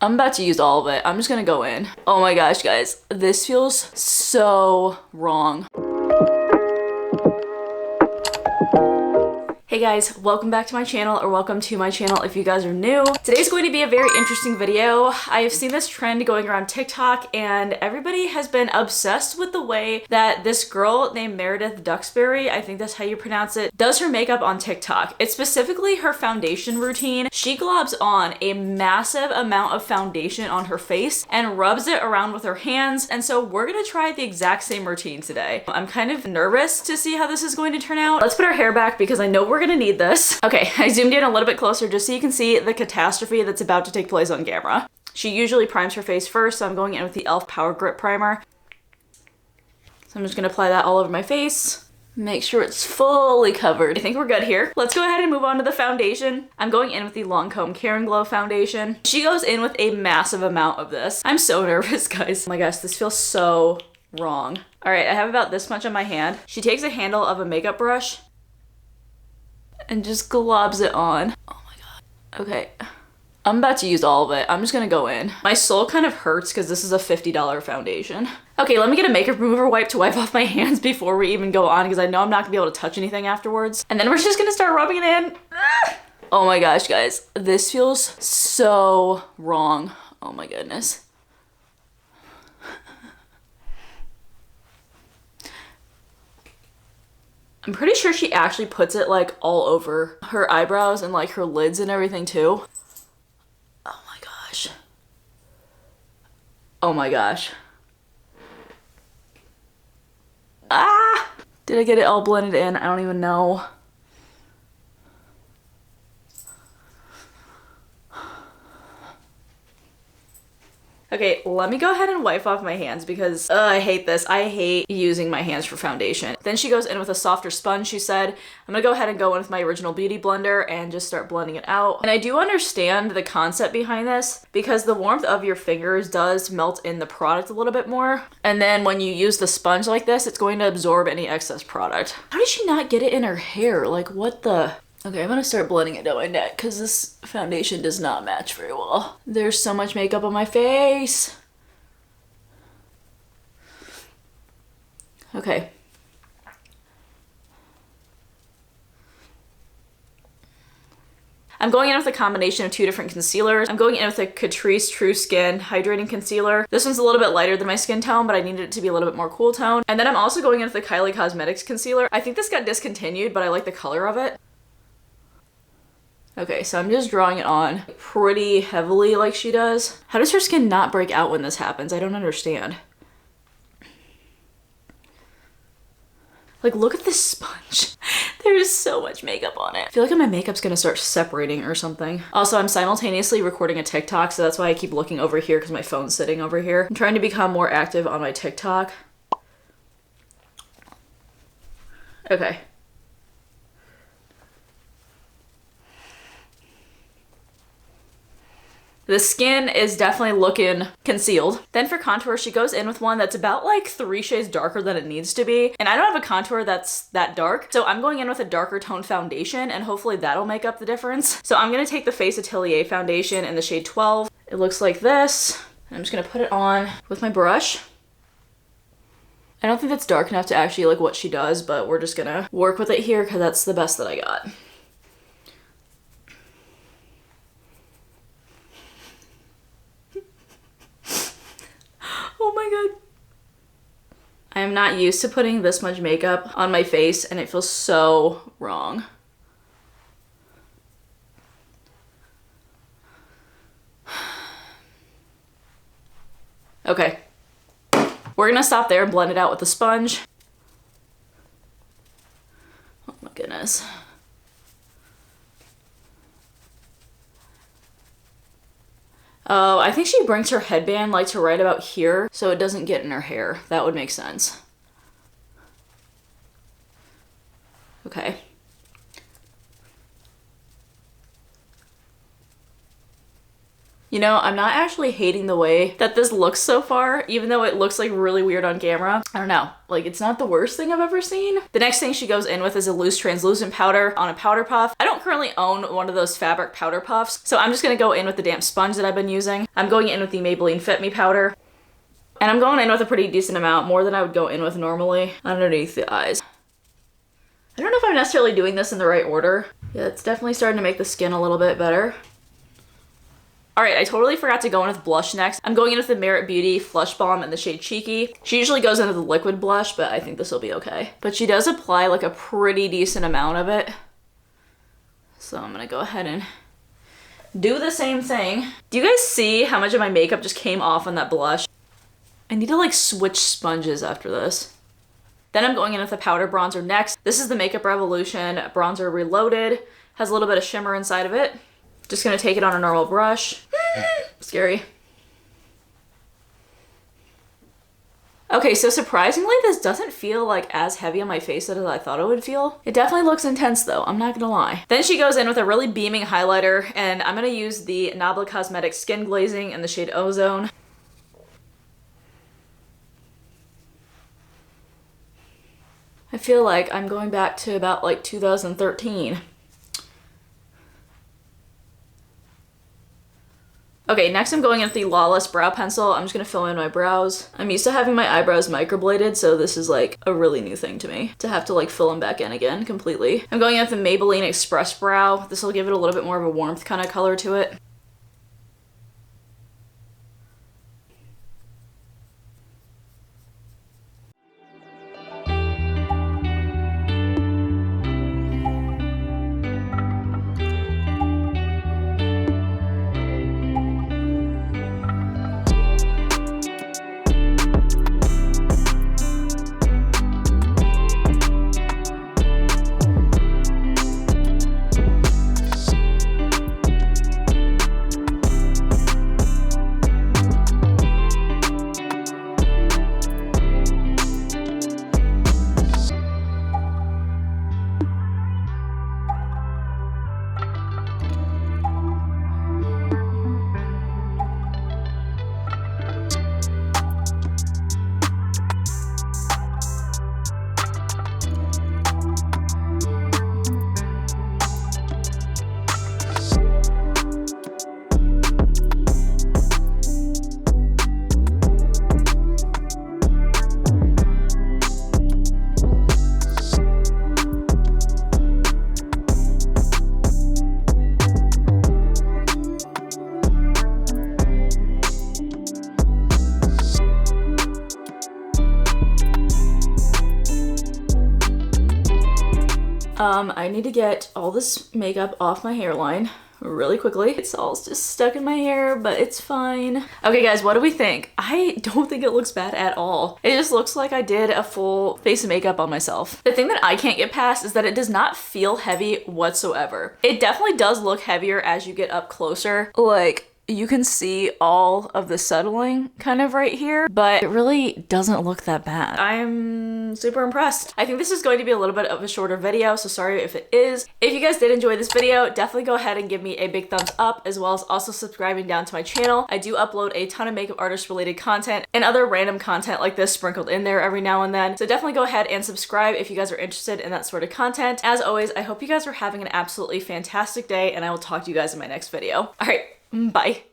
I'm about to use all of it. I'm just gonna go in. Oh my gosh, guys. This feels so wrong. Hey guys, welcome back to my channel, or welcome to my channel if you guys are new. Today's going to be a very interesting video. I have seen this trend going around TikTok and everybody has been obsessed with the way that this girl named Meredith Duxbury, I think that's how you pronounce it, does her makeup on TikTok. It's specifically her foundation routine. She globs on a massive amount of foundation on her face and rubs it around with her hands, and so we're gonna try the exact same routine today. I'm kind of nervous to see how this is going to turn out. Let's put our hair back because I know we're gonna need this. Okay, I zoomed in a little bit closer just so you can see the catastrophe that's about to take place on camera. She usually primes her face first, so I'm going in with the e.l.f. Power Grip Primer. So I'm just gonna apply that all over my face. Make sure it's fully covered. I think we're good here. Let's go ahead and move on to the foundation. I'm going in with the Lancome Care and Glow foundation. She goes in with a massive amount of this. I'm so nervous, guys. Oh my gosh, this feels so wrong. All right, I have about this much on my hand. She takes a handle of a makeup brush and just globs it on. Oh my god. Okay. I'm about to use all of it. I'm just gonna go in. My soul kind of hurts because this is a $50 foundation. Okay, let me get a makeup remover wipe to wipe off my hands before we even go on because I know I'm not gonna be able to touch anything afterwards. And then we're just gonna start rubbing it in. Oh my gosh, guys. This feels so wrong. Oh my goodness. I'm pretty sure she actually puts it like all over her eyebrows and like her lids and everything too. Oh my gosh. Oh my gosh. Ah! Did I get it all blended in? I don't even know. Okay, let me go ahead and wipe off my hands because I hate this. I hate using my hands for foundation. Then she goes in with a softer sponge, she said. I'm gonna go ahead and go in with my Original Beauty blender and just start blending it out. And I do understand the concept behind this because the warmth of your fingers does melt in the product a little bit more. And then when you use the sponge like this, it's going to absorb any excess product. How did she not get it in her hair? Like, what the? Okay, I'm gonna start blending it down my neck because this foundation does not match very well. There's so much makeup on my face. Okay. I'm going in with a combination of two different concealers. I'm going in with a Catrice True Skin Hydrating Concealer. This one's a little bit lighter than my skin tone, but I needed it to be a little bit more cool tone. And then I'm also going in with the Kylie Cosmetics Concealer. I think this got discontinued, but I like the color of it. Okay, so I'm just drawing it on pretty heavily like she does. How does her skin not break out when this happens? I don't understand. Like, look at this sponge. There is so much makeup on it. I feel like my makeup's gonna start separating or something. Also, I'm simultaneously recording a TikTok, so that's why I keep looking over here because my phone's sitting over here. I'm trying to become more active on my TikTok. Okay. The skin is definitely looking concealed. Then for contour, she goes in with one that's about like 3 shades darker than it needs to be. And I don't have a contour that's that dark. So I'm going in with a darker tone foundation and hopefully that'll make up the difference. So I'm gonna take the Face Atelier foundation in the shade 12. It looks like this. And I'm just gonna put it on with my brush. I don't think that's dark enough to actually like what she does, but we're just gonna work with it here because that's the best that I got. Oh my god. I am not used to putting this much makeup on my face and it feels so wrong. Okay. We're gonna stop there and blend it out with the sponge. Oh my goodness. Oh, I think she brings her headband like to right about here so it doesn't get in her hair. That would make sense. Okay. You know, I'm not actually hating the way that this looks so far, even though it looks like really weird on camera. I don't know, like it's not the worst thing I've ever seen. The next thing she goes in with is a loose translucent powder on a powder puff. I don't currently own one of those fabric powder puffs, so I'm just gonna go in with the damp sponge that I've been using. I'm going in with the Maybelline Fit Me powder. And I'm going in with a pretty decent amount, more than I would go in with normally, underneath the eyes. I don't know if I'm necessarily doing this in the right order. Yeah, it's definitely starting to make the skin a little bit better. All right, I totally forgot to go in with blush next. I'm going in with the Merit Beauty Flush Balm in the shade Cheeky. She usually goes in with the liquid blush, but I think this will be okay. But she does apply like a pretty decent amount of it. So I'm gonna go ahead and do the same thing. Do you guys see how much of my makeup just came off on that blush? I need to like switch sponges after this. Then I'm going in with the powder bronzer next. This is the Makeup Revolution Bronzer Reloaded. Has a little bit of shimmer inside of it. Just gonna take it on a normal brush. Scary. Okay, so surprisingly, this doesn't feel like as heavy on my face as I thought it would feel. It definitely looks intense though, I'm not gonna lie. Then she goes in with a really beaming highlighter, and I'm gonna use the Nabla Cosmetics Skin Glazing in the shade Ozone. I feel like I'm going back to about like 2013. Okay, next I'm going in with the Lawless Brow Pencil. I'm just gonna fill in my brows. I'm used to having my eyebrows microbladed, so this is like a really new thing to me, to have to like fill them back in again completely. I'm going in with the Maybelline Express Brow. This will give it a little bit more of a warmth kind of color to it. I need to get all this makeup off my hairline really quickly. It's all just stuck in my hair, but it's fine. Okay guys, what do we think? I don't think it looks bad at all. It just looks like I did a full face of makeup on myself. The thing that I can't get past is that it does not feel heavy whatsoever. It definitely does look heavier as you get up closer. Like, you can see all of the settling kind of right here, but it really doesn't look that bad. I'm super impressed. I think this is going to be a little bit of a shorter video, so sorry if it is. If you guys did enjoy this video, definitely go ahead and give me a big thumbs up, as well as also subscribing down to my channel. I do upload a ton of makeup artist related content and other random content like this sprinkled in there every now and then. So definitely go ahead and subscribe if you guys are interested in that sort of content. As always, I hope you guys are having an absolutely fantastic day, and I will talk to you guys in my next video. All right. Bye.